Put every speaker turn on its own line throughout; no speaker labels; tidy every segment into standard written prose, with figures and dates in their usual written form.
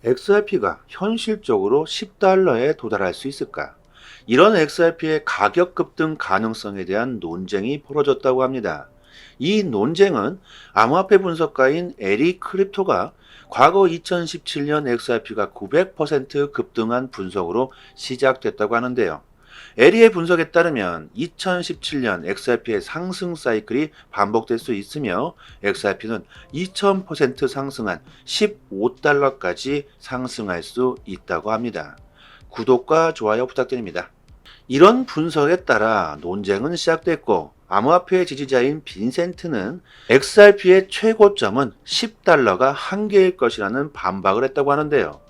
XRP가 현실적으로 10달러에 도달할 수 있을까? 이런 XRP의 가격 급등 가능성에 대한 논쟁이 벌어졌다고 합니다. 이 논쟁은 암호화폐 분석가인 에릭 크립토가 과거 2017년 XRP가 900% 급등한 분석으로 시작됐다고 하는데요. 에리의 분석에 따르면 2017년 XRP의 상승 사이클이 반복될 수 있으며 XRP는 2000% 상승한 15달러까지 상승할 수 있다고 합니다. 구독과 좋아요 부탁드립니다. 이런 분석에 따라 논쟁은 시작됐고 암호화폐 지지자인 빈센트는 XRP의 최고점은 10달러가 한계일 것이라는 반박을 했다고 하는데요.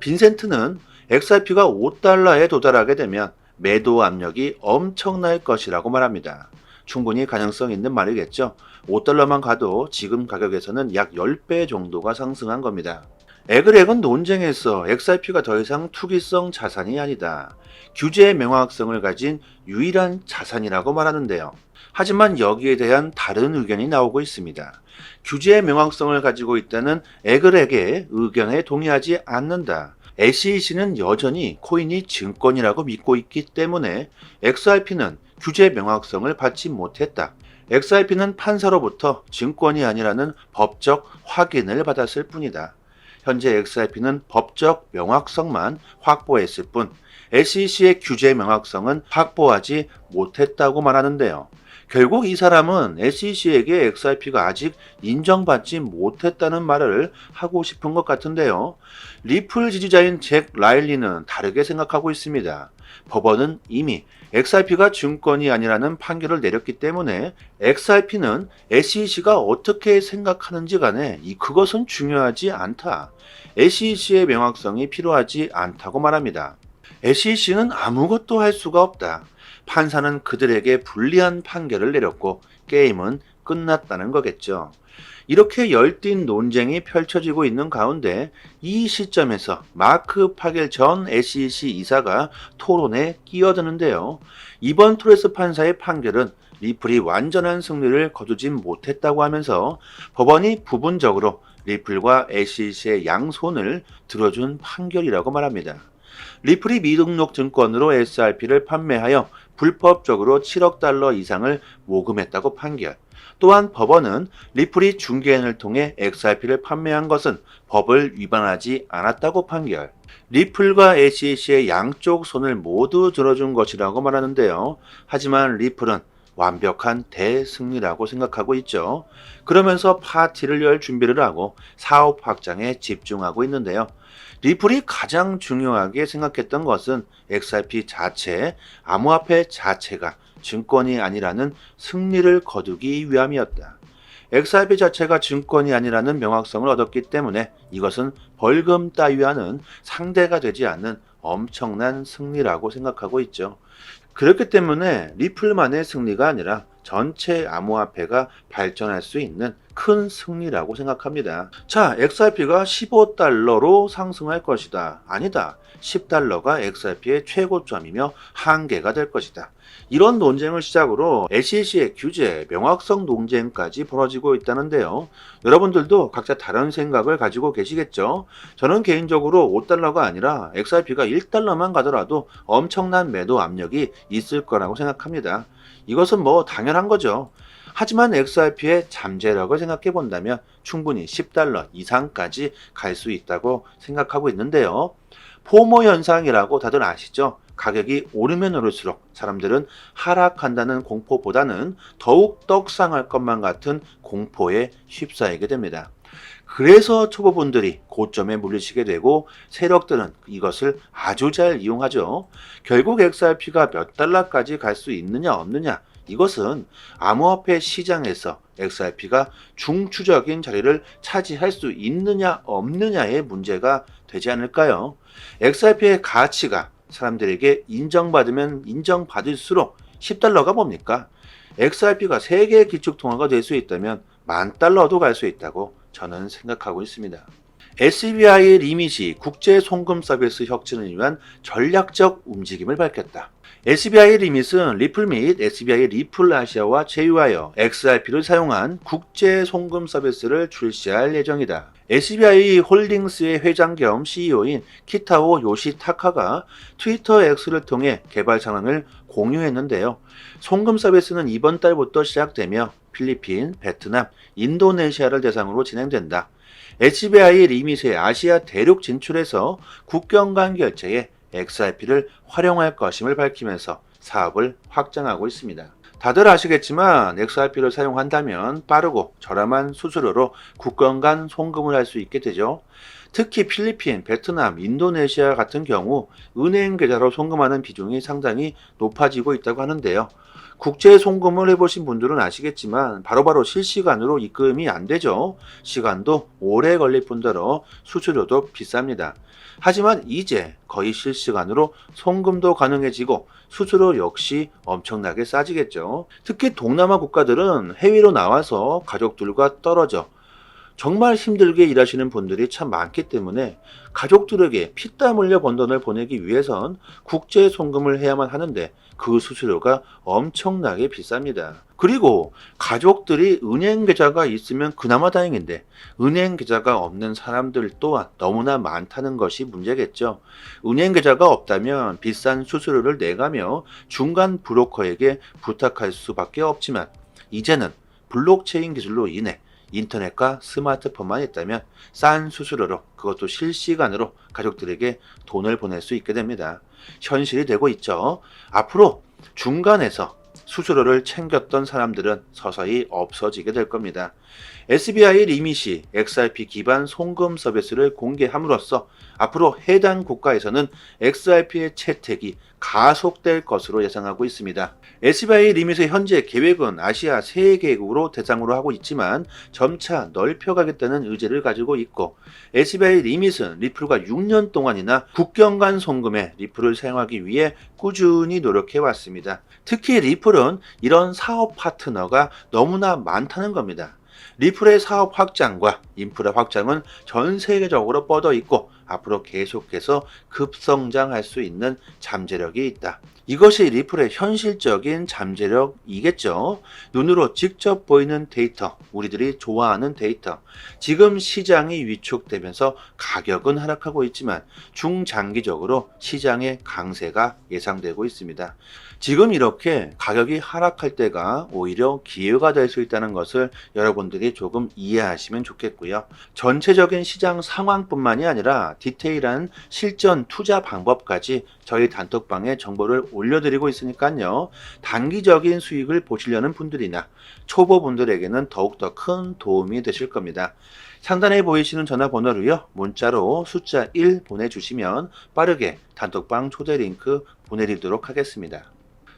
빈센트는 XRP가 5달러에 도달하게 되면 매도 압력이 엄청날 것이라고 말합니다. 충분히 가능성 있는 말이겠죠. 5달러만 가도 지금 가격에서는 약 10배 정도가 상승한 겁니다. 에그렉은 논쟁에서 XRP가 더 이상 투기성 자산이 아니다. 규제의 명확성을 가진 유일한 자산이라고 말하는데요. 하지만 여기에 대한 다른 의견이 나오고 있습니다. 규제의 명확성을 가지고 있다는 에그렉의 의견에 동의하지 않는다. SEC는 여전히 코인이 증권이라고 믿고 있기 때문에 XRP는 규제 명확성을 받지 못했다. XRP는 판사로부터 증권이 아니라는 법적 확인을 받았을 뿐이다. 현재 XRP는 법적 명확성만 확보했을 뿐 SEC의 규제 명확성은 확보하지 못했다고 말하는데요. 결국 이 사람은 SEC에게 XRP가 아직 인정받지 못했다는 말을 하고 싶은 것 같은데요. 리플 지지자인 잭 라일리는 다르게 생각하고 있습니다. 법원은 이미 XRP가 증권이 아니라는 판결을 내렸기 때문에 XRP는 SEC가 어떻게 생각하는지 간에 그것은 중요하지 않다. SEC의 명확성이 필요하지 않다고 말합니다. SEC는 아무것도 할 수가 없다. 판사는 그들에게 불리한 판결을 내렸고 게임은 끝났다는 거겠죠. 이렇게 열띤 논쟁이 펼쳐지고 있는 가운데 이 시점에서 마크 파겔 전 SEC 이사가 토론에 끼어드는데요. 이번 토레스 판사의 판결은 리플이 완전한 승리를 거두진 못했다고 하면서 법원이 부분적으로 리플과 SEC의 양손을 들어준 판결이라고 말합니다. 리플이 미등록 증권으로 XRP를 판매하여 불법적으로 7억 달러 이상을 모금했다고 판결. 또한 법원은 리플이 중개인을 통해 XRP를 판매한 것은 법을 위반하지 않았다고 판결. 리플과 SEC의 양쪽 손을 모두 들어준 것이라고 말하는데요. 하지만 리플은 완벽한 대승리라고 생각하고 있죠. 그러면서 파티를 열 준비를 하고 사업 확장에 집중하고 있는데요. 리플이 가장 중요하게 생각했던 것은 XRP 자체, 암호화폐 자체가 증권이 아니라는 승리를 거두기 위함이었다. XRP 자체가 증권이 아니라는 명확성을 얻었기 때문에 이것은 벌금 따위와는 상대가 되지 않는 엄청난 승리라고 생각하고 있죠. 그렇기 때문에 리플만의 승리가 아니라 전체 암호화폐가 발전할 수 있는 큰 승리라고 생각합니다. 자, XRP가 15달러로 상승할 것이다. 아니다. 10달러가 XRP의 최고점이며 한계가 될 것이다. 이런 논쟁을 시작으로 SEC의 규제, 명확성 논쟁까지 벌어지고 있다는데요. 여러분들도 각자 다른 생각을 가지고 계시겠죠? 저는 개인적으로 5달러가 아니라 XRP가 1달러만 가더라도 엄청난 매도 압력이 있을 거라고 생각합니다. 이것은 뭐 당연한 거죠. 하지만 XRP의 잠재력을 생각해 본다면 충분히 10달러 이상까지 갈 수 있다고 생각하고 있는데요. 포모 현상이라고 다들 아시죠? 가격이 오르면 오를수록 사람들은 하락한다는 공포보다는 더욱 떡상할 것만 같은 공포에 휩싸이게 됩니다. 그래서 초보분들이 고점에 물리시게 되고 세력들은 이것을 아주 잘 이용하죠. 결국 XRP가 몇 달러까지 갈 수 있느냐 없느냐, 이것은 암호화폐 시장에서 XRP가 중추적인 자리를 차지할 수 있느냐 없느냐의 문제가 되지 않을까요? XRP의 가치가 사람들에게 인정받으면 인정받을수록 10달러가 뭡니까? XRP가 세계의 기축통화가 될 수 있다면 10,000달러도 갈 수 있다고 저는 생각하고 있습니다. SBI의 리밋이 국제 송금 서비스 혁신을 위한 전략적 움직임을 밝혔다. SBI 리밋은 리플 및 SBI 리플 아시아와 제휴하여 XRP를 사용한 국제 송금 서비스를 출시할 예정이다. SBI 홀딩스의 회장 겸 CEO인 키타오 요시타카가 트위터 X를 통해 개발 상황을 공유했는데요. 송금 서비스는 이번 달부터 시작되며 필리핀, 베트남, 인도네시아를 대상으로 진행된다. SBI 리밋의 아시아 대륙 진출에서 국경 간 결제에 XRP를 활용할 것임을 밝히면서 사업을 확장하고 있습니다. 다들 아시겠지만 XRP를 사용한다면 빠르고 저렴한 수수료로 국경 간 송금을 할 수 있게 되죠. 특히 필리핀, 베트남, 인도네시아 같은 경우 은행 계좌로 송금하는 비중이 상당히 높아지고 있다고 하는데요. 국제 송금을 해보신 분들은 아시겠지만 바로바로 실시간으로 입금이 안 되죠. 시간도 오래 걸릴 뿐더러 수수료도 비쌉니다. 하지만 이제 거의 실시간으로 송금도 가능해지고 수수료 역시 엄청나게 싸지겠죠. 특히 동남아 국가들은 해외로 나와서 가족들과 떨어져 정말 힘들게 일하시는 분들이 참 많기 때문에 가족들에게 피땀 흘려 번 돈을 보내기 위해선 국제 송금을 해야만 하는데 그 수수료가 엄청나게 비쌉니다. 그리고 가족들이 은행 계좌가 있으면 그나마 다행인데 은행 계좌가 없는 사람들 또한 너무나 많다는 것이 문제겠죠. 은행 계좌가 없다면 비싼 수수료를 내가며 중간 브로커에게 부탁할 수밖에 없지만 이제는 블록체인 기술로 인해 인터넷과 스마트폰만 있다면 싼 수수료로 그것도 실시간으로 가족들에게 돈을 보낼 수 있게 됩니다. 현실이 되고 있죠. 앞으로 중간에서 수수료를 챙겼던 사람들은 서서히 없어지게 될 겁니다. SBI 리밋이 XRP 기반 송금 서비스를 공개함으로써 앞으로 해당 국가에서는 XRP의 채택이 가속될 것으로 예상하고 있습니다. SBI 리밋의 현재 계획은 아시아 3개국으로 대상으로 하고 있지만 점차 넓혀가겠다는 의지를 가지고 있고 SBI 리밋은 리플과 6년 동안이나 국경 간 송금에 리플을 사용하기 위해 꾸준히 노력해 왔습니다. 특히 리플은 이런 사업 파트너가 너무나 많다는 겁니다. 리플의 사업 확장과 인프라 확장은 전 세계적으로 뻗어 있고 앞으로 계속해서 급성장할 수 있는 잠재력이 있다. 이것이 리플의 현실적인 잠재력이겠죠. 눈으로 직접 보이는 데이터, 우리들이 좋아하는 데이터. 지금 시장이 위축되면서 가격은 하락하고 있지만 중장기적으로 시장의 강세가 예상되고 있습니다. 지금 이렇게 가격이 하락할 때가 오히려 기회가 될 수 있다는 것을 여러분들이 조금 이해하시면 좋겠고요. 전체적인 시장 상황뿐만이 아니라 디테일한 실전 투자 방법까지 저희 단톡방에 정보를 올려드리고 있으니까요. 단기적인 수익을 보시려는 분들이나 초보분들에게는 더욱더 큰 도움이 되실 겁니다. 상단에 보이시는 전화번호로요. 문자로 숫자 1 보내주시면 빠르게 단톡방 초대 링크 보내드리도록 하겠습니다.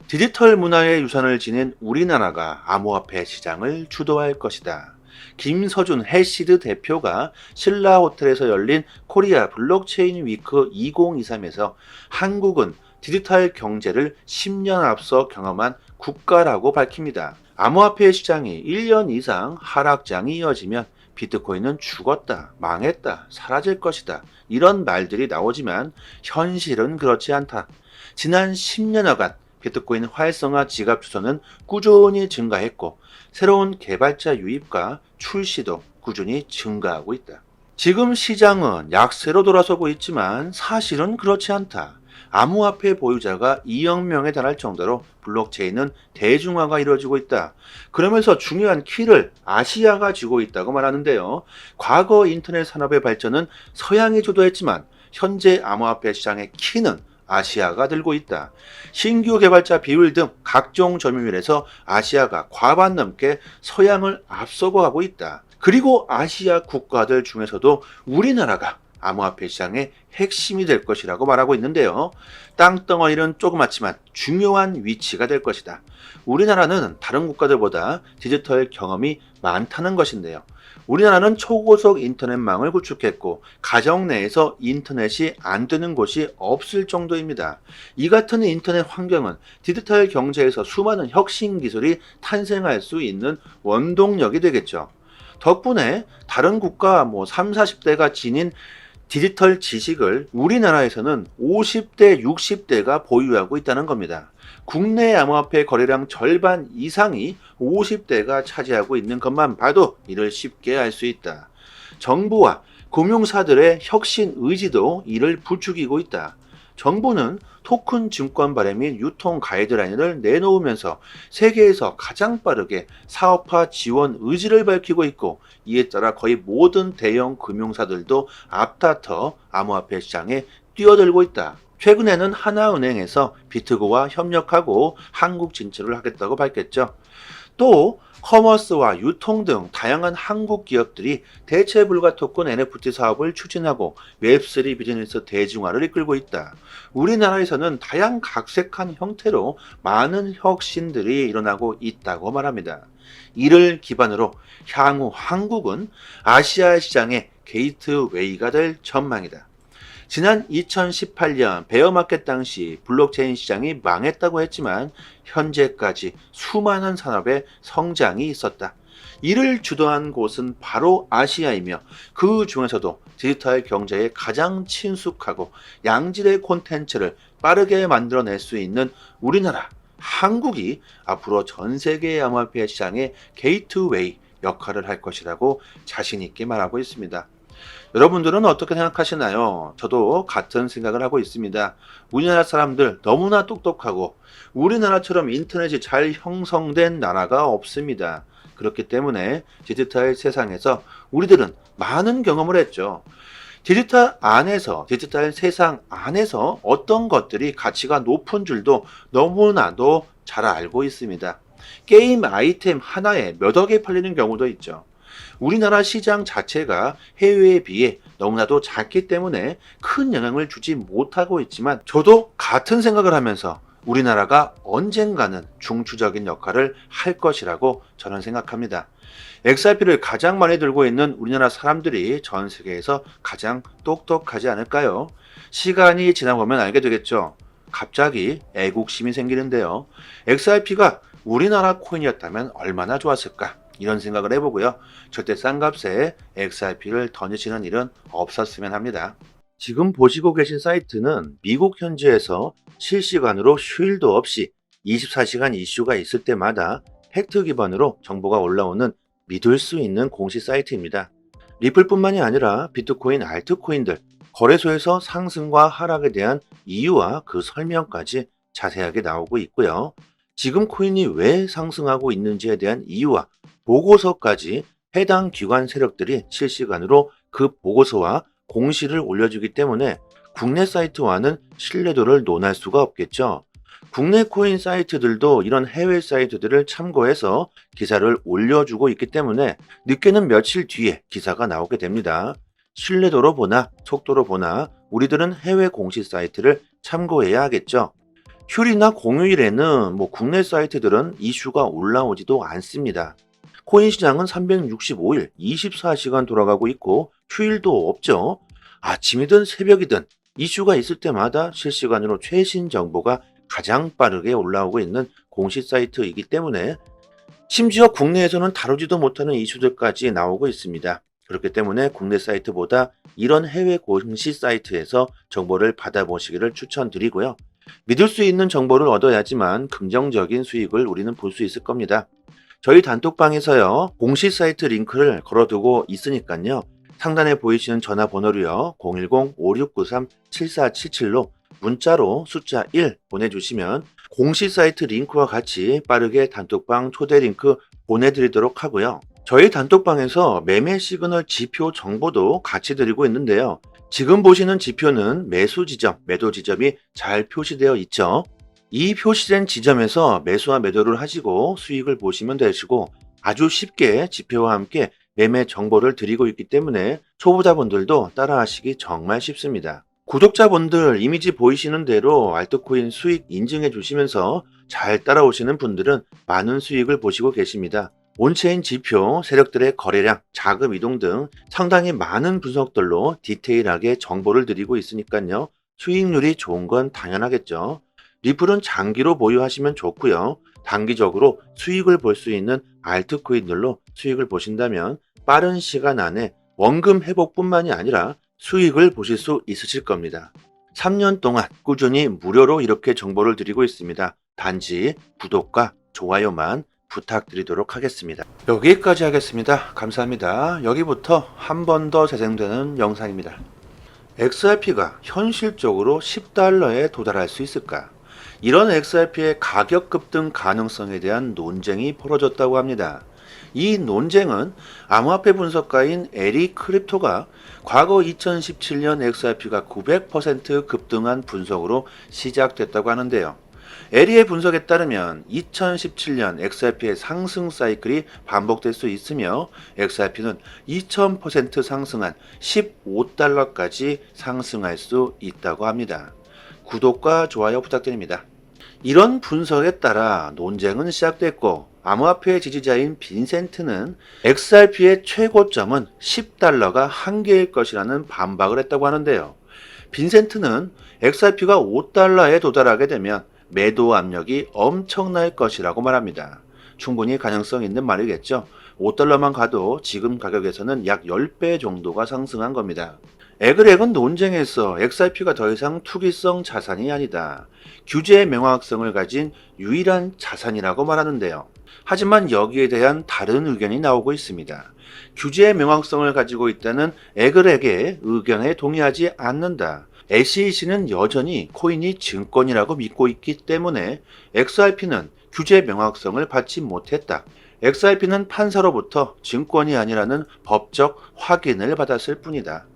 디지털 문화의 유산을 지닌 우리나라가 암호화폐 시장을 주도할 것이다. 김서준 해시드 대표가 신라 호텔에서 열린 코리아 블록체인 위크 2023에서 한국은 디지털 경제를 10년 앞서 경험한 국가라고 밝힙니다. 암호화폐 시장이 1년 이상 하락장이 이어지면 비트코인은 죽었다, 망했다, 사라질 것이다. 이런 말들이 나오지만 현실은 그렇지 않다. 지난 10년여간 비트코인 활성화 지갑 주소는 꾸준히 증가했고 새로운 개발자 유입과 출시도 꾸준히 증가하고 있다. 지금 시장은 약세로 돌아서고 있지만 사실은 그렇지 않다. 암호화폐 보유자가 2억 명에 달할 정도로 블록체인은 대중화가 이루어지고 있다. 그러면서 중요한 키를 아시아가 쥐고 있다고 말하는데요. 과거 인터넷 산업의 발전은 서양이 주도했지만 현재 암호화폐 시장의 키는 아시아가 들고 있다. 신규 개발자 비율 등 각종 점유율에서 아시아가 과반 넘게 서양을 앞서고 가고 있다. 그리고 아시아 국가들 중에서도 우리나라가 암호화폐 시장의 핵심이 될 것이라고 말하고 있는데요. 땅덩어리는 조그맣지만 중요한 위치가 될 것이다. 우리나라는 다른 국가들보다 디지털 경험이 많다는 것인데요. 우리나라는 초고속 인터넷망을 구축했고 가정 내에서 인터넷이 안 되는 곳이 없을 정도입니다. 이 같은 인터넷 환경은 디지털 경제에서 수많은 혁신 기술이 탄생할 수 있는 원동력이 되겠죠. 덕분에 다른 국가 3, 40대가 지닌 디지털 지식을 우리나라에서는 50대, 60대가 보유하고 있다는 겁니다. 국내 암호화폐 거래량 절반 이상이 50대가 차지하고 있는 것만 봐도 이를 쉽게 알 수 있다. 정부와 금융사들의 혁신 의지도 이를 부추기고 있다. 정부는 토큰 증권 발행 및 유통 가이드라인을 내놓으면서 세계에서 가장 빠르게 사업화 지원 의지를 밝히고 있고, 이에 따라 거의 모든 대형 금융사들도 앞다퉈 암호화폐 시장에 뛰어들고 있다. 최근에는 하나은행에서 비트고와 협력하고 한국 진출을 하겠다고 밝혔죠. 또 커머스와 유통 등 다양한 한국 기업들이 대체 불가 토큰 NFT 사업을 추진하고 웹3 비즈니스 대중화를 이끌고 있다. 우리나라에서는 다양각색한 형태로 많은 혁신들이 일어나고 있다고 말합니다. 이를 기반으로 향후 한국은 아시아 시장의 게이트웨이가 될 전망이다. 지난 2018년 베어마켓 당시 블록체인 시장이 망했다고 했지만 현재까지 수많은 산업의 성장이 있었다. 이를 주도한 곳은 바로 아시아이며, 그 중에서도 디지털 경제에 가장 친숙하고 양질의 콘텐츠를 빠르게 만들어낼 수 있는 우리나라, 한국이 앞으로 전 세계의 암호화폐 시장의 게이트웨이 역할을 할 것이라고 자신 있게 말하고 있습니다. 여러분들은 어떻게 생각하시나요? 저도 같은 생각을 하고 있습니다. 우리나라 사람들 너무나 똑똑하고 우리나라처럼 인터넷이 잘 형성된 나라가 없습니다. 그렇기 때문에 디지털 세상에서 우리들은 많은 경험을 했죠. 디지털 세상 안에서 어떤 것들이 가치가 높은 줄도 너무나도 잘 알고 있습니다. 게임 아이템 하나에 몇 억에 팔리는 경우도 있죠. 우리나라 시장 자체가 해외에 비해 너무나도 작기 때문에 큰 영향을 주지 못하고 있지만, 저도 같은 생각을 하면서 우리나라가 언젠가는 중추적인 역할을 할 것이라고 저는 생각합니다. XRP를 가장 많이 들고 있는 우리나라 사람들이 전 세계에서 가장 똑똑하지 않을까요? 시간이 지나보면 알게 되겠죠. 갑자기 애국심이 생기는데요. XRP가 우리나라 코인이었다면 얼마나 좋았을까? 이런 생각을 해보고요. 절대 싼 값에 XRP를 던지시는 일은 없었으면 합니다. 지금 보시고 계신 사이트는 미국 현지에서 실시간으로 휴일도 없이 24시간 이슈가 있을 때마다 팩트 기반으로 정보가 올라오는 믿을 수 있는 공식 사이트입니다. 리플뿐만이 아니라 비트코인, 알트코인들, 거래소에서 상승과 하락에 대한 이유와 그 설명까지 자세하게 나오고 있고요. 지금 코인이 왜 상승하고 있는지에 대한 이유와 보고서까지 해당 기관 세력들이 실시간으로 그 보고서와 공시를 올려주기 때문에 국내 사이트와는 신뢰도를 논할 수가 없겠죠. 국내 코인 사이트들도 이런 해외 사이트들을 참고해서 기사를 올려주고 있기 때문에 늦게는 며칠 뒤에 기사가 나오게 됩니다. 신뢰도로 보나 속도로 보나 우리들은 해외 공식 사이트를 참고해야 하겠죠. 휴일이나 공휴일에는 국내 사이트들은 이슈가 올라오지도 않습니다. 코인 시장은 365일 24시간 돌아가고 있고 휴일도 없죠. 아침이든 새벽이든 이슈가 있을 때마다 실시간으로 최신 정보가 가장 빠르게 올라오고 있는 공식 사이트이기 때문에 심지어 국내에서는 다루지도 못하는 이슈들까지 나오고 있습니다. 그렇기 때문에 국내 사이트보다 이런 해외 공식 사이트에서 정보를 받아보시기를 추천드리고요. 믿을 수 있는 정보를 얻어야지만 긍정적인 수익을 우리는 볼 수 있을 겁니다. 저희 단톡방에서요, 공식 사이트 링크를 걸어두고 있으니까요. 상단에 보이시는 전화번호로요, 010-5693-7477로 문자로 숫자 1 보내주시면 공식 사이트 링크와 같이 빠르게 단톡방 초대 링크 보내드리도록 하고요. 저희 단톡방에서 매매 시그널 지표 정보도 같이 드리고 있는데요. 지금 보시는 지표는 매수 지점, 매도 지점이 잘 표시되어 있죠. 이 표시된 지점에서 매수와 매도를 하시고 수익을 보시면 되시고, 아주 쉽게 지표와 함께 매매 정보를 드리고 있기 때문에 초보자분들도 따라하시기 정말 쉽습니다. 구독자분들 이미지 보이시는 대로 알트코인 수익 인증해 주시면서 잘 따라오시는 분들은 많은 수익을 보시고 계십니다. 온체인 지표, 세력들의 거래량, 자금 이동 등 상당히 많은 분석들로 디테일하게 정보를 드리고 있으니까요. 수익률이 좋은 건 당연하겠죠. 리플은 장기로 보유하시면 좋고요. 단기적으로 수익을 볼 수 있는 알트코인들로 수익을 보신다면 빠른 시간 안에 원금 회복뿐만이 아니라 수익을 보실 수 있으실 겁니다. 3년 동안 꾸준히 무료로 이렇게 정보를 드리고 있습니다. 단지 구독과 좋아요만 부탁드리도록 하겠습니다. 여기까지 하겠습니다. 감사합니다. 여기부터 한 번 더 재생되는 영상입니다. XRP가 현실적으로 10달러에 도달할 수 있을까? 이런 XRP의 가격 급등 가능성에 대한 논쟁이 벌어졌다고 합니다. 이 논쟁은 암호화폐 분석가인 에릭 크립토가 과거 2017년 XRP가 900% 급등한 분석으로 시작됐다고 하는데요. 에리의 분석에 따르면 2017년 XRP의 상승 사이클이 반복될 수 있으며 XRP는 2000% 상승한 15달러까지 상승할 수 있다고 합니다. 구독과 좋아요 부탁드립니다. 이런 분석에 따라 논쟁은 시작됐고 암호화폐 지지자인 빈센트는 XRP의 최고점은 10달러가 한계일 것이라는 반박을 했다고 하는데요. 빈센트는 XRP가 5달러에 도달하게 되면 매도 압력이 엄청날 것이라고 말합니다. 충분히 가능성 있는 말이겠죠. 5달러만 가도 지금 가격에서는 약 10배 정도가 상승한 겁니다. 에그렉은 논쟁에서 XRP가 더 이상 투기성 자산이 아니다. 규제의 명확성을 가진 유일한 자산이라고 말하는데요. 하지만 여기에 대한 다른 의견이 나오고 있습니다. 규제의 명확성을 가지고 있다는 에그렉의 의견에 동의하지 않는다. SEC는 여전히 코인이 증권이라고 믿고 있기 때문에 XRP는 규제 명확성을 받지 못했다. XRP는 판사로부터 증권이 아니라는 법적 확인을 받았을 뿐이다.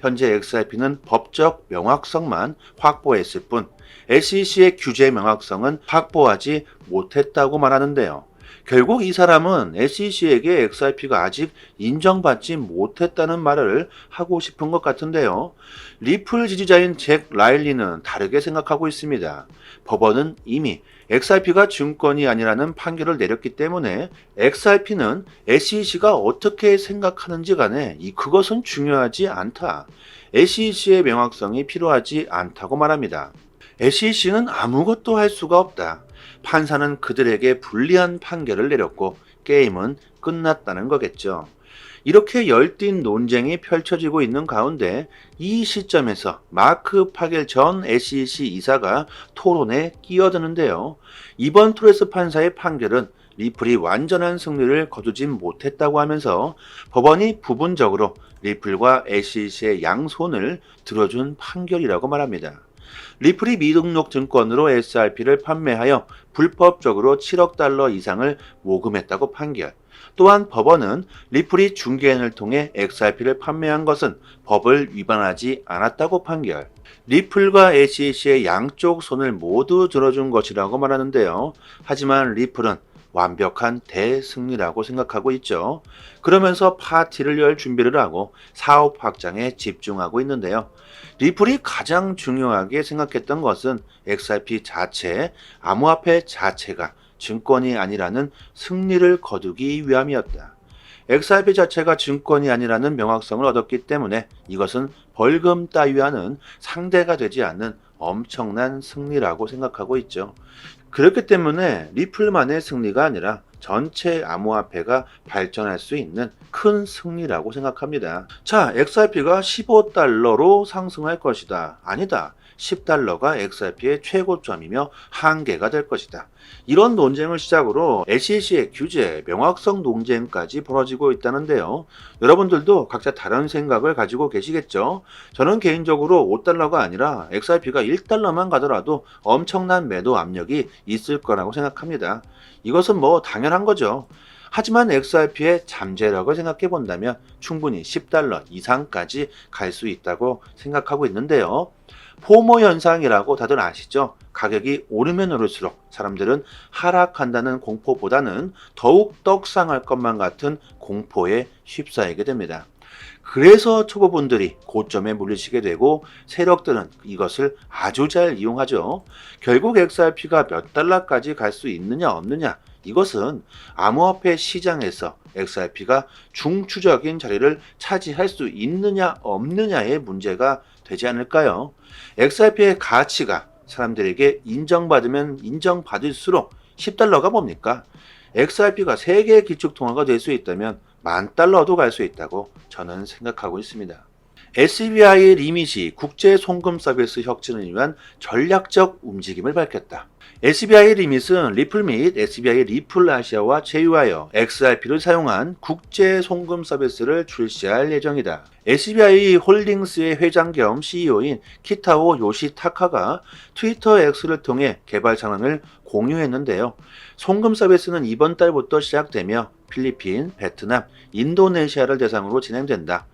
현재 XRP는 법적 명확성만 확보했을 뿐 SEC의 규제 명확성은 확보하지 못했다고 말하는데요. 결국 이 사람은 SEC에게 XRP가 아직 인정받지 못했다는 말을 하고 싶은 것 같은데요. 리플 지지자인 잭 라일리는 다르게 생각하고 있습니다. 법원은 이미 XRP가 증권이 아니라는 판결을 내렸기 때문에 XRP는 SEC가 어떻게 생각하는지 간에 그것은 중요하지 않다. SEC의 명확성이 필요하지 않다고 말합니다. SEC는 아무것도 할 수가 없다. 판사는 그들에게 불리한 판결을 내렸고 게임은 끝났다는 거겠죠. 이렇게 열띤 논쟁이 펼쳐지고 있는 가운데 이 시점에서 마크 파겔 전 SEC 이사가 토론에 끼어드는데요. 이번 토레스 판사의 판결은 리플이 완전한 승리를 거두진 못했다고 하면서 법원이 부분적으로 리플과 SEC의 양손을 들어준 판결이라고 말합니다. 리플이 미등록 증권으로 XRP를 판매하여 불법적으로 7억 달러 이상을 모금했다고 판결. 또한 법원은 리플이 중개인을 통해 XRP를 판매한 것은 법을 위반하지 않았다고 판결. 리플과 SEC의 양쪽 손을 모두 들어준 것이라고 말하는데요. 하지만 리플은 완벽한 대승리라고 생각하고 있죠. 그러면서 파티를 열 준비를 하고 사업 확장에 집중하고 있는데요. 리플이 가장 중요하게 생각했던 것은 XRP 자체, 암호화폐 자체가 증권이 아니라는 승리를 거두기 위함이었다. XRP 자체가 증권이 아니라는 명확성을 얻었기 때문에 이것은 벌금 따위와는 상대가 되지 않는 엄청난 승리라고 생각하고 있죠. 그렇기 때문에 리플만의 승리가 아니라 전체 암호화폐가 발전할 수 있는 큰 승리라고 생각합니다. 자, XRP가 15달러로 상승할 것이다. 아니다. 10달러가 XRP의 최고점이며 한계가 될 것이다. 이런 논쟁을 시작으로 SEC의 규제, 명확성 논쟁까지 벌어지고 있다는데요. 여러분들도 각자 다른 생각을 가지고 계시겠죠? 저는 개인적으로 5달러가 아니라 XRP가 1달러만 가더라도 엄청난 매도 압력이 있을 거라고 생각합니다. 이것은 뭐 당연한 거죠. 하지만 XRP의 잠재력을 생각해 본다면 충분히 10달러 이상까지 갈 수 있다고 생각하고 있는데요. 포모 현상이라고 다들 아시죠? 가격이 오르면 오를수록 사람들은 하락한다는 공포보다는 더욱 떡상할 것만 같은 공포에 휩싸이게 됩니다. 그래서 초보분들이 고점에 물리시게 되고 세력들은 이것을 아주 잘 이용하죠. 결국 XRP가 몇 달러까지 갈 수 있느냐 없느냐, 이것은 암호화폐 시장에서 XRP가 중추적인 자리를 차지할 수 있느냐 없느냐의 문제가 되지 않을까요? XRP의 가치가 사람들에게 인정받으면 인정받을수록 10달러가 뭡니까? XRP가 세계의 기축통화가 될 수 있다면 10,000달러도 갈 수 있다고 저는 생각하고 있습니다. SBI 리밋이 국제 송금 서비스 혁신을 위한 전략적 움직임을 밝혔다. SBI 리밋은 리플 및 SBI 리플 아시아와 제휴하여 XRP를 사용한 국제 송금 서비스를 출시할 예정이다. SBI 홀딩스의 회장 겸 CEO인 키타오 요시타카가 트위터 X를 통해 개발 상황을 공유했는데요. 송금 서비스는 이번 달부터 시작되며 필리핀, 베트남, 인도네시아를 대상으로 진행된다.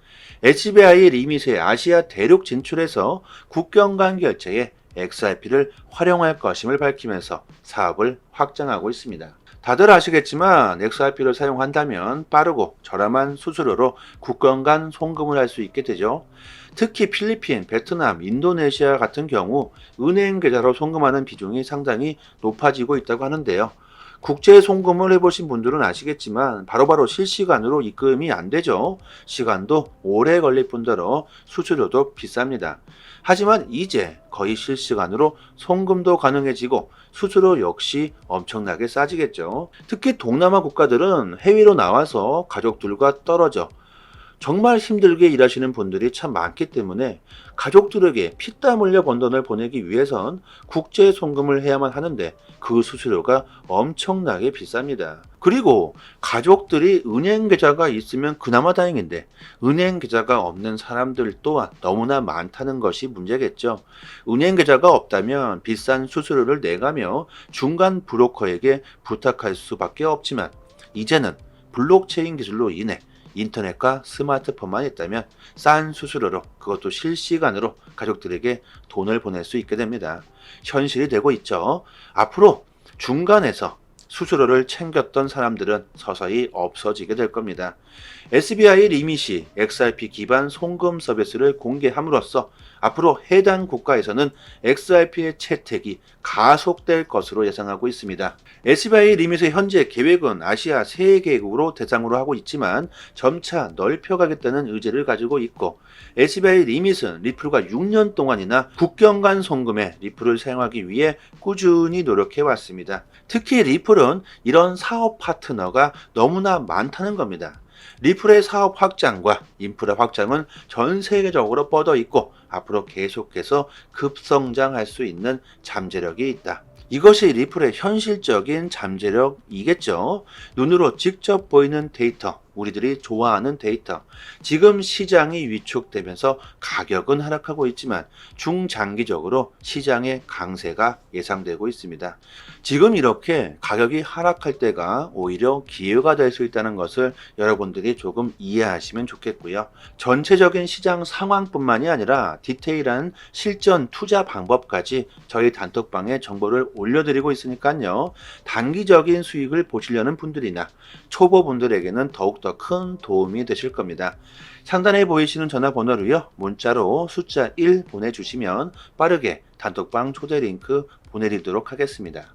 SBI 리밋의 아시아 대륙 진출에서 국경 간 결제에 XRP를 활용할 것임을 밝히면서 사업을 확장하고 있습니다. 다들 아시겠지만 XRP를 사용한다면 빠르고 저렴한 수수료로 국경 간 송금을 할 수 있게 되죠. 특히 필리핀, 베트남, 인도네시아 같은 경우 은행 계좌로 송금하는 비중이 상당히 높아지고 있다고 하는데요. 국제 송금을 해보신 분들은 아시겠지만 바로바로 실시간으로 입금이 안 되죠. 시간도 오래 걸릴 뿐더러 수수료도 비쌉니다. 하지만 이제 거의 실시간으로 송금도 가능해지고 수수료 역시 엄청나게 싸지겠죠. 특히 동남아 국가들은 해외로 나와서 가족들과 떨어져 정말 힘들게 일하시는 분들이 참 많기 때문에 가족들에게 피땀 흘려 번 돈을 보내기 위해선 국제 송금을 해야만 하는데 그 수수료가 엄청나게 비쌉니다. 그리고 가족들이 은행 계좌가 있으면 그나마 다행인데 은행 계좌가 없는 사람들 또한 너무나 많다는 것이 문제겠죠. 은행 계좌가 없다면 비싼 수수료를 내가며 중간 브로커에게 부탁할 수밖에 없지만 이제는 블록체인 기술로 인해 인터넷과 스마트폰만 있다면 싼 수수료로 그것도 실시간으로 가족들에게 돈을 보낼 수 있게 됩니다. 현실이 되고 있죠. 앞으로 중간에서 수수료를 챙겼던 사람들은 서서히 없어지게 될 겁니다. SBI 리밋이 XRP 기반 송금 서비스를 공개함으로써 앞으로 해당 국가에서는 XRP의 채택이 가속될 것으로 예상하고 있습니다. SBI 리밋의 현재 계획은 아시아 3개국으로 대상으로 하고 있지만 점차 넓혀가겠다는 의지를 가지고 있고 SBI 리밋은 리플과 6년 동안이나 국경 간 송금에 리플을 사용하기 위해 꾸준히 노력해 왔습니다. 특히 리플은 이런 사업 파트너가 너무나 많다는 겁니다. 리플의 사업 확장과 인프라 확장은 전 세계적으로 뻗어 있고 앞으로 계속해서 급성장할 수 있는 잠재력이 있다. 이것이 리플의 현실적인 잠재력이겠죠. 눈으로 직접 보이는 데이터, 우리들이 좋아하는 데이터. 지금 시장이 위축되면서 가격은 하락하고 있지만 중장기적으로 시장의 강세가 예상되고 있습니다. 지금 이렇게 가격이 하락할 때가 오히려 기회가 될 수 있다는 것을 여러분들이 조금 이해하시면 좋겠고요. 전체적인 시장 상황뿐만이 아니라 디테일한 실전 투자 방법까지 저희 단톡방에 정보를 올려드리고 있으니까요. 단기적인 수익을 보시려는 분들이나 초보분들에게는 더욱더 큰 도움이 되실 겁니다. 상단에 보이시는 전화번호로요. 문자로 숫자 1 보내주시면 빠르게 단톡방 초대 링크 보내드리도록 하겠습니다.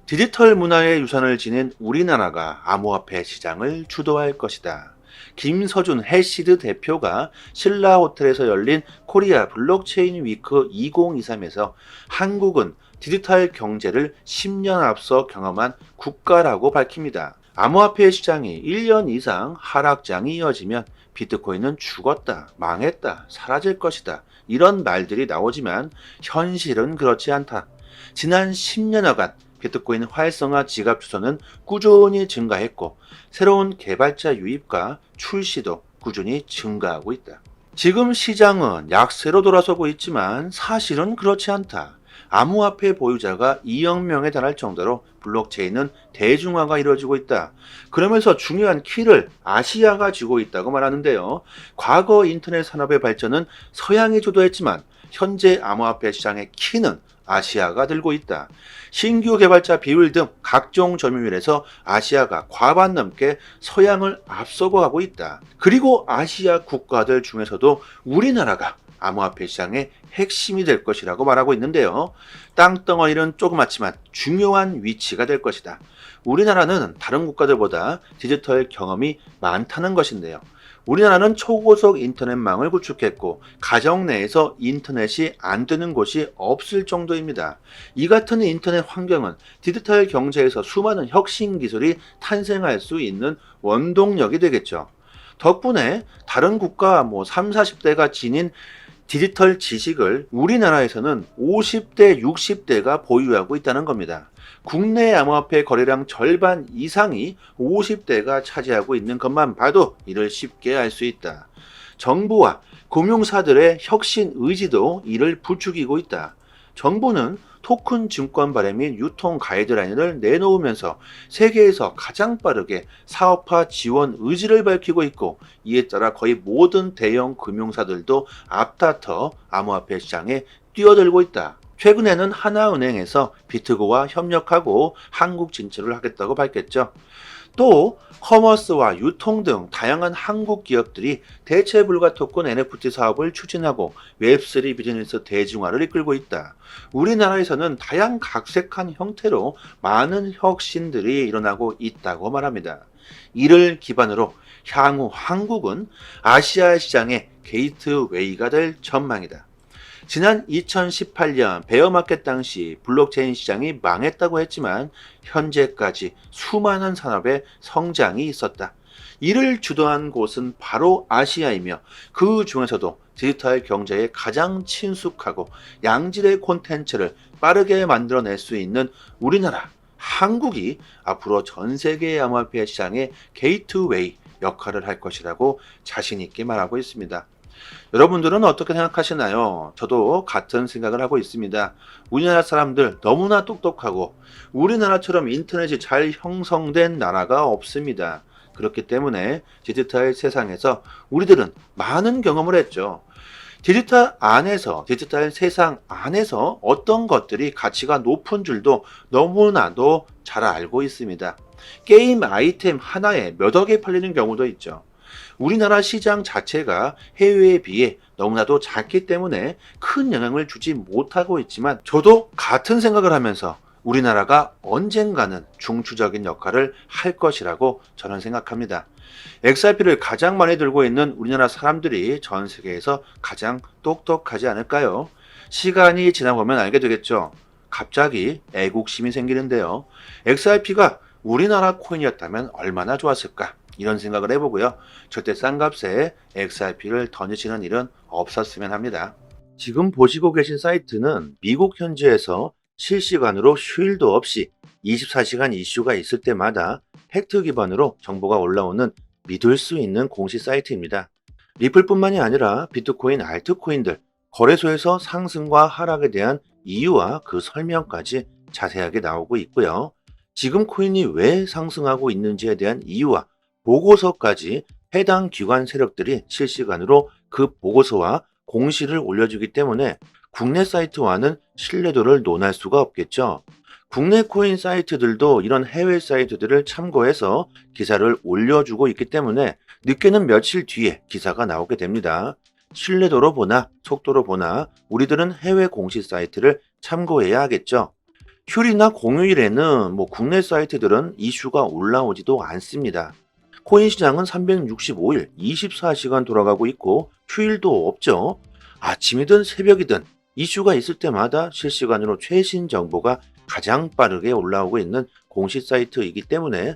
디지털 문화의 유산을 지닌 우리나라가 암호화폐 시장을 주도할 것이다. 김서준 해시드 대표가 신라 호텔에서 열린 코리아 블록체인 위크 2023에서 한국은 디지털 경제를 10년 앞서 경험한 국가라고 밝힙니다. 암호화폐 시장이 1년 이상 하락장이 이어지면 비트코인은 죽었다, 망했다, 사라질 것이다. 이런 말들이 나오지만 현실은 그렇지 않다. 지난 10년여간 비트코인 활성화 지갑 주소는 꾸준히 증가했고 새로운 개발자 유입과 출시도 꾸준히 증가하고 있다. 지금 시장은 약세로 돌아서고 있지만 사실은 그렇지 않다. 암호화폐 보유자가 2억 명에 달할 정도로 블록체인은 대중화가 이루어지고 있다. 그러면서 중요한 키를 아시아가 쥐고 있다고 말하는데요. 과거 인터넷 산업의 발전은 서양이 주도했지만 현재 암호화폐 시장의 키는 아시아가 들고 있다. 신규 개발자 비율 등 각종 점유율에서 아시아가 과반 넘게 서양을 앞서고 가고 있다. 그리고 아시아 국가들 중에서도 우리나라가 암호화폐 시장의 핵심이 될 것이라고 말하고 있는데요. 땅덩어리는 조그맣지만 중요한 위치가 될 것이다. 우리나라는 다른 국가들보다 디지털 경험이 많다는 것인데요. 우리나라는 초고속 인터넷망을 구축했고 가정 내에서 인터넷이 안 되는 곳이 없을 정도입니다. 이 같은 인터넷 환경은 디지털 경제에서 수많은 혁신 기술이 탄생할 수 있는 원동력이 되겠죠. 덕분에 다른 국가 3, 40대가 지닌 디지털 지식을 우리나라에서는 50대, 60대가 보유하고 있다는 겁니다. 국내 암호화폐 거래량 절반 이상이 50대가 차지하고 있는 것만 봐도 이를 쉽게 알 수 있다. 정부와 금융사들의 혁신 의지도 이를 부추기고 있다. 정부는 토큰 증권 발행 및 유통 가이드라인을 내놓으면서 세계에서 가장 빠르게 사업화 지원 의지를 밝히고 있고, 이에 따라 거의 모든 대형 금융사들도 앞다퉈 암호화폐 시장에 뛰어들고 있다. 최근에는 하나은행에서 비트고와 협력하고 한국 진출을 하겠다고 밝혔죠. 또 커머스와 유통 등 다양한 한국 기업들이 대체 불가 토큰 NFT 사업을 추진하고 웹3 비즈니스 대중화를 이끌고 있다. 우리나라에서는 다양각색한 형태로 많은 혁신들이 일어나고 있다고 말합니다. 이를 기반으로 향후 한국은 아시아 시장의 게이트웨이가 될 전망이다. 지난 2018년 베어마켓 당시 블록체인 시장이 망했다고 했지만 현재까지 수많은 산업의 성장이 있었다. 이를 주도한 곳은 바로 아시아이며, 그 중에서도 디지털 경제에 가장 친숙하고 양질의 콘텐츠를 빠르게 만들어낼 수 있는 우리나라, 한국이 앞으로 전 세계의 암호화폐 시장의 게이트웨이 역할을 할 것이라고 자신 있게 말하고 있습니다. 여러분들은 어떻게 생각하시나요? 저도 같은 생각을 하고 있습니다. 우리나라 사람들 너무나 똑똑하고 우리나라처럼 인터넷이 잘 형성된 나라가 없습니다. 그렇기 때문에 디지털 세상에서 우리들은 많은 경험을 했죠. 디지털 세상 안에서 어떤 것들이 가치가 높은 줄도 너무나도 잘 알고 있습니다. 게임 아이템 하나에 몇 억에 팔리는 경우도 있죠. 우리나라 시장 자체가 해외에 비해 너무나도 작기 때문에 큰 영향을 주지 못하고 있지만, 저도 같은 생각을 하면서 우리나라가 언젠가는 중추적인 역할을 할 것이라고 저는 생각합니다. XRP를 가장 많이 들고 있는 우리나라 사람들이 전 세계에서 가장 똑똑하지 않을까요? 시간이 지나보면 알게 되겠죠. 갑자기 애국심이 생기는데요. XRP가 우리나라 코인이었다면 얼마나 좋았을까? 이런 생각을 해보고요. 절대 싼 값에 XRP를 던지시는 일은 없었으면 합니다. 지금 보시고 계신 사이트는 미국 현지에서 실시간으로 휴일도 없이 24시간 이슈가 있을 때마다 팩트 기반으로 정보가 올라오는 믿을 수 있는 공식 사이트입니다. 리플뿐만이 아니라 비트코인, 알트코인들, 거래소에서 상승과 하락에 대한 이유와 그 설명까지 자세하게 나오고 있고요. 지금 코인이 왜 상승하고 있는지에 대한 이유와 보고서까지 해당 기관 세력들이 실시간으로 그 보고서와 공시를 올려주기 때문에 국내 사이트와는 신뢰도를 논할 수가 없겠죠. 국내 코인 사이트들도 이런 해외 사이트들을 참고해서 기사를 올려주고 있기 때문에 늦게는 며칠 뒤에 기사가 나오게 됩니다. 신뢰도로 보나 속도로 보나 우리들은 해외 공식 사이트를 참고해야 하겠죠. 휴일이나 공휴일에는 국내 사이트들은 이슈가 올라오지도 않습니다. 코인 시장은 365일 24시간 돌아가고 있고 휴일도 없죠. 아침이든 새벽이든 이슈가 있을 때마다 실시간으로 최신 정보가 가장 빠르게 올라오고 있는 공식 사이트이기 때문에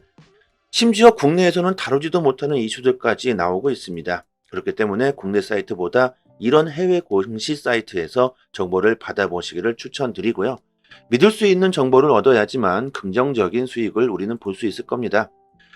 심지어 국내에서는 다루지도 못하는 이슈들까지 나오고 있습니다. 그렇기 때문에 국내 사이트보다 이런 해외 공식 사이트에서 정보를 받아보시기를 추천드리고요. 믿을 수 있는 정보를 얻어야지만 긍정적인 수익을 우리는 볼 수 있을 겁니다.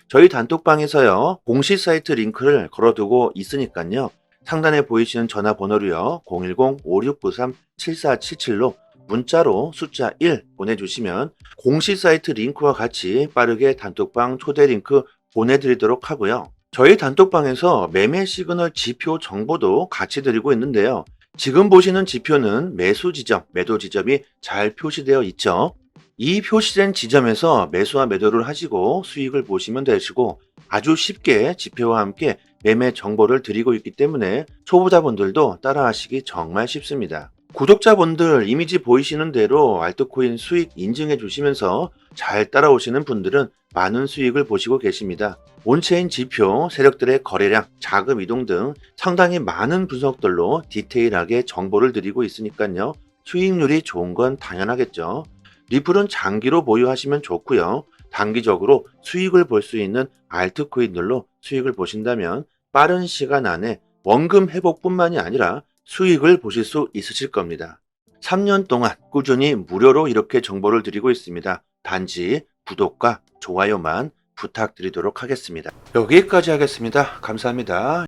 저희 단톡방에서요, 공식 사이트 링크를 걸어두고 있으니까요. 상단에 보이시는 전화번호로요, 010-5693-7477로 문자로 숫자 1 보내주시면 공식 사이트 링크와 같이 빠르게 단톡방 초대 링크 보내드리도록 하고요. 저희 단톡방에서 매매 시그널 지표 정보도 같이 드리고 있는데요. 지금 보시는 지표는 매수 지점, 매도 지점이 잘 표시되어 있죠. 이 표시된 지점에서 매수와 매도를 하시고 수익을 보시면 되시고, 아주 쉽게 지표와 함께 매매 정보를 드리고 있기 때문에 초보자분들도 따라하시기 정말 쉽습니다. 구독자분들 이미지 보이시는 대로 알트코인 수익 인증해 주시면서 잘 따라오시는 분들은 많은 수익을 보시고 계십니다. 온체인 지표, 세력들의 거래량, 자금 이동 등 상당히 많은 분석들로 디테일하게 정보를 드리고 있으니까요. 수익률이 좋은 건 당연하겠죠. 리플은 장기로 보유하시면 좋고요. 단기적으로 수익을 볼 수 있는 알트코인들로 수익을 보신다면 빠른 시간 안에 원금 회복뿐만이 아니라 수익을 보실 수 있으실 겁니다. 3년 동안 꾸준히 무료로 이렇게 정보를 드리고 있습니다. 단지 구독과 좋아요만 부탁드리도록 하겠습니다. 여기까지 하겠습니다. 감사합니다.